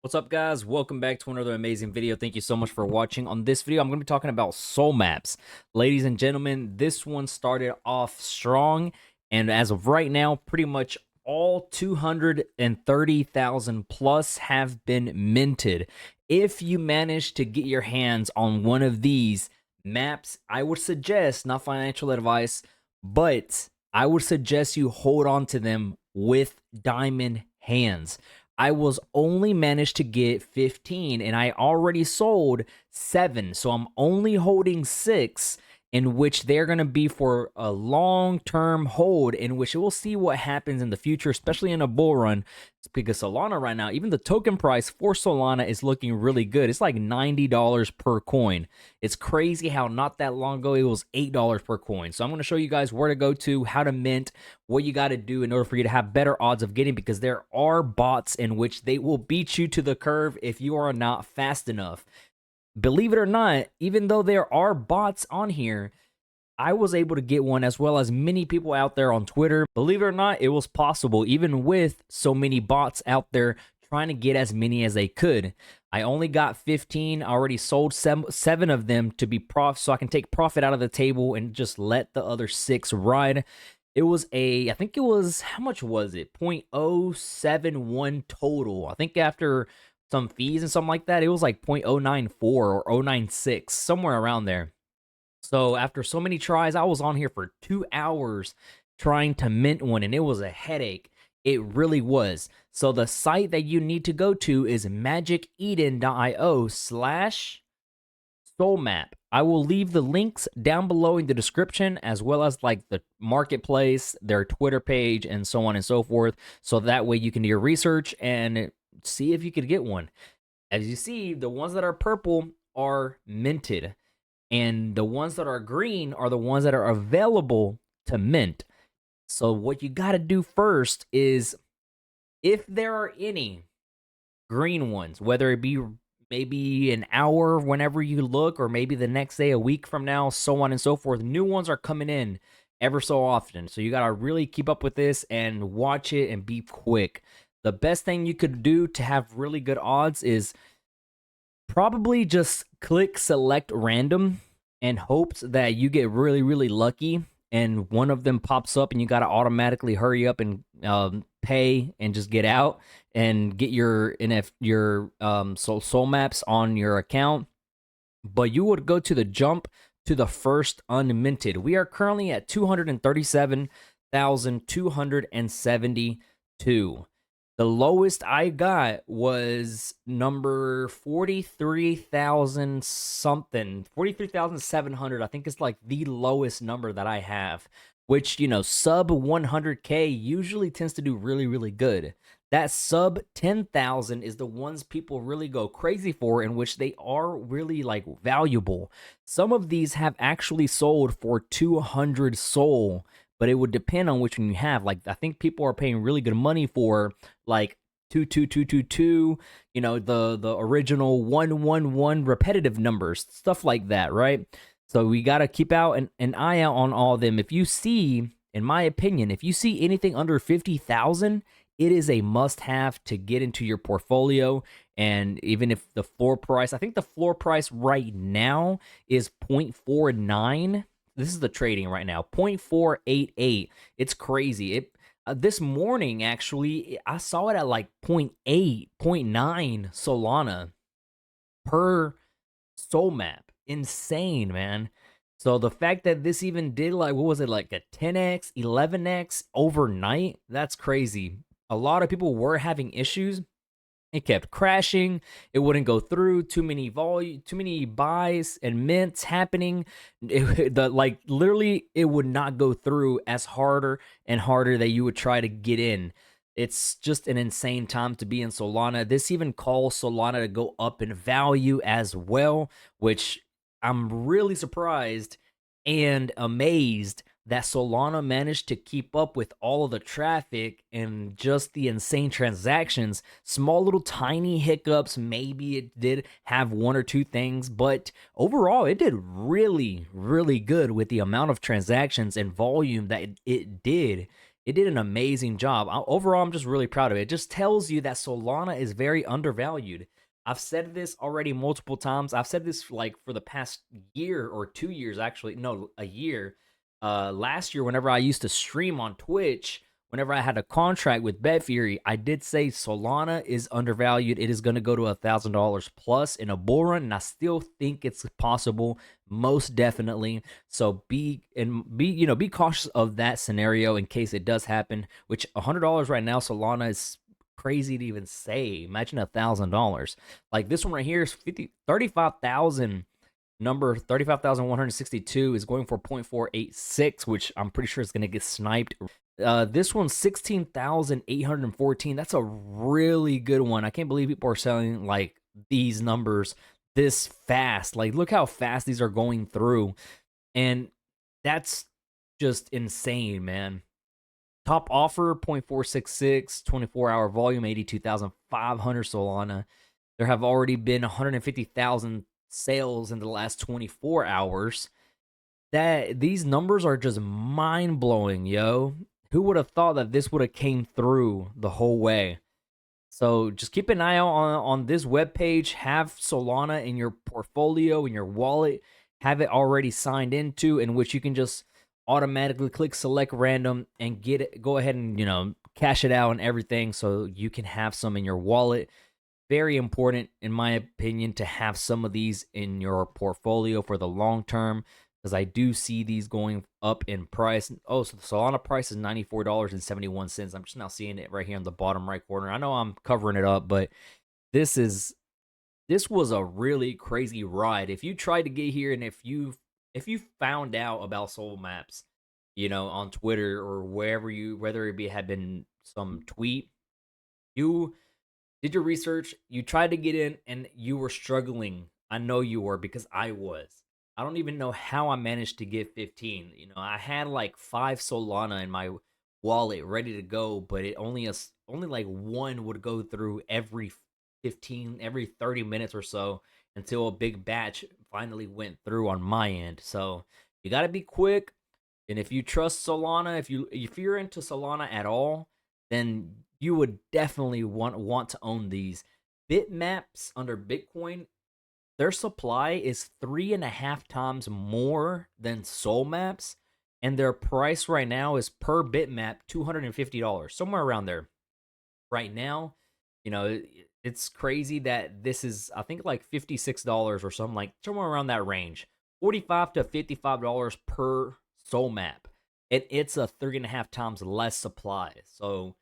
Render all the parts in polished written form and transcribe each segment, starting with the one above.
What's up, guys? Welcome back to another amazing video. Thank you so much for watching. On this video, I'm going to be talking about Solmaps. Ladies and gentlemen, this one started off strong, and as of right now, pretty much all 230,000 plus have been minted. If you manage to get your hands on one of these maps, I would suggest, not financial advice, but I would suggest you hold on to them with diamond hands. I was only managed to get 15 and I already sold 7. So I'm only holding 6, in which they're going to be for a long-term hold, in which we'll see what happens in the future, especially in a bull run. It's because Solana right now, even the token price for Solana is looking really good. It's like $90 per coin. It's crazy how not that long ago it was $8 per coin. So I'm going to show you guys where to go to, how to mint, what you got to do in order for you to have better odds of getting, because there are bots in which they will beat you to the curve if you are not fast enough. Believe it or not, even though there are bots on here, I was able to get one, as well as many people out there on Twitter. Believe it or not, it was possible, even with so many bots out there trying to get as many as they could. I only got 15. I already sold 7 of them to be so I can take profit out of the table and just let the other 6 ride. It was I think it was, how much was it? 0.071 total. I think after some fees and something like that, it was like 0.094 or 0.096, somewhere around there. So after so many tries, I was on here for 2 hours trying to mint one, and it was a headache. It really was. So the site that you need to go to is magiceden.io/Solmap. I will leave the links down below in the description, as well as like the marketplace, their Twitter page, and so on and so forth. So that way you can do your research and see if you could get one. As you see, the ones that are purple are minted, and the ones that are green are the ones that are available to mint. So what you got to do first is, if there are any green ones, whether it be maybe an hour whenever you look, or maybe the next day, a week from now, so on and so forth, new ones are coming in ever so often. So you got to really keep up with this and watch it and be quick. The best thing you could do to have really good odds is probably just click select random and hopes that you get really, really lucky and one of them pops up, and you got to automatically hurry up and pay and just get out and get your soul maps on your account. But you would go to the jump to the first unminted. We are currently at 237,272. The lowest I got was number 43,000 something, 43,700. I think it's like the lowest number that I have, which, sub 100K usually tends to do really, really good. That sub 10,000 is the ones people really go crazy for, in which they are really like valuable. Some of these have actually sold for 200 soul, but it would depend on which one you have. Like, I think people are paying really good money for like 22222, the original 111 repetitive numbers, stuff like that, right? So we got to keep an eye out on all of them. If you see, in my opinion, if you see anything under 50,000, it is a must-have to get into your portfolio. And even if the floor price, I think the floor price right now is 0.49. This is the trading right now, 0.488. It's crazy. This morning, actually, I saw it at like 0.8, 0.9 Solana per soul map. Insane, man. So the fact that this even did, like, what was it, like a 10x, 11x overnight? That's crazy. A lot of people were having issues. It kept crashing. It wouldn't go through. Too many buys and mints happening. Literally, it would not go through, as harder and harder that you would try to get in. It's just an insane time to be in Solana. This even calls Solana to go up in value as well, which I'm really surprised and amazed that Solana managed to keep up with all of the traffic and just the insane transactions. Small little tiny hiccups, maybe it did have one or two things, but overall it did really, really good with the amount of transactions and volume that it did. it did an amazing job. Overall, I'm just really proud of it. It just tells you that Solana is very undervalued. I've said this already multiple times. I've said this like for the past year or 2 years, actually. No, a year. Last year, whenever I used to stream on Twitch, whenever I had a contract with BetFury, I did say Solana is undervalued. It is going to go to $1,000 plus in a bull run, and I still think it's possible, most definitely. So be cautious of that scenario in case it does happen. Which $100 right now, Solana is crazy to even say. Imagine $1,000. Like this one right here is 35,000. Number 35,162 is going for 0.486, which I'm pretty sure is going to get sniped. This one's 16,814. That's a really good one. I can't believe people are selling like these numbers this fast. Like, look how fast these are going through. And that's just insane, man. Top offer 0.466, 24-hour volume, 82,500 Solana. There have already been 150,000 sales in the last 24 hours. That these numbers are just mind-blowing, yo. Who would have thought that this would have came through the whole way? So just keep an eye out on this webpage. Have Solana in your portfolio, in your wallet. Have it already signed into, in which you can just automatically click select random and get it. Go ahead and cash it out and everything, so you can have some in your wallet. Very important, in my opinion, to have some of these in your portfolio for the long term, because I do see these going up in price. Oh, so the Solana price is $94.71. I'm just now seeing it right here in the bottom right corner. I know I'm covering it up, but this was a really crazy ride. If you tried to get here, and if you found out about Solmaps, on Twitter or whether it had been some tweet, you did your research, you tried to get in, and you were struggling. I know you were, because I was. I don't even know how I managed to get 15. I had like 5 Solana in my wallet ready to go, but it only like one would go through every 30 minutes or so, until a big batch finally went through on my end. So you got to be quick. And if you trust Solana, if you're into Solana at all, then you would definitely want to own these. Bitmaps under Bitcoin, their supply is 3.5 times more than Solmap's, and their price right now is per bitmap $250, somewhere around there. Right now, it's crazy that this is, I think, like $56 or something, like somewhere around that range. $45 to $55 per Solmap. It's a 3.5 times less supply. So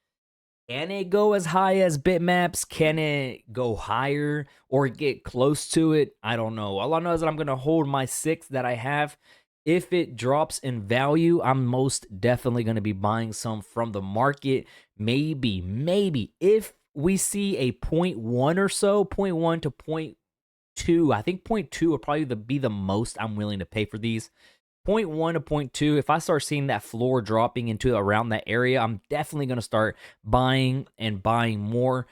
can it go as high as Bitmaps? Can it go higher or get close to it? I don't know. All I know is that I'm going to hold my 6 that I have. If it drops in value, I'm most definitely going to be buying some from the market. Maybe if we see a 0.1 or so, 0.1 to 0.2, I think 0.2 will probably be the most I'm willing to pay for these. 0.1 to 0.2, if I start seeing that floor dropping into around that area, I'm definitely going to start buying more.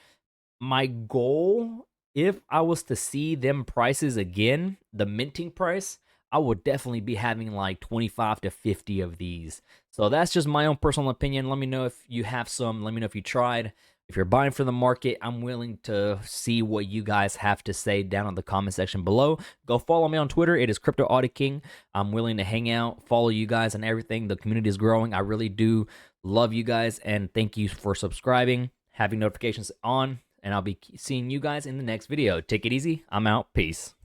My goal, if I was to see them prices again, the minting price, I would definitely be having like 25 to 50 of these. So that's just my own personal opinion. Let me know if you have some. Let me know if you tried. If you're buying for the market, I'm willing to see what you guys have to say down in the comment section below. Go follow me on Twitter. It is CryptoAudiKing. I'm willing to hang out, follow you guys and everything. The community is growing. I really do love you guys, and thank you for subscribing, having notifications on, and I'll be seeing you guys in the next video. Take it easy. I'm out. Peace.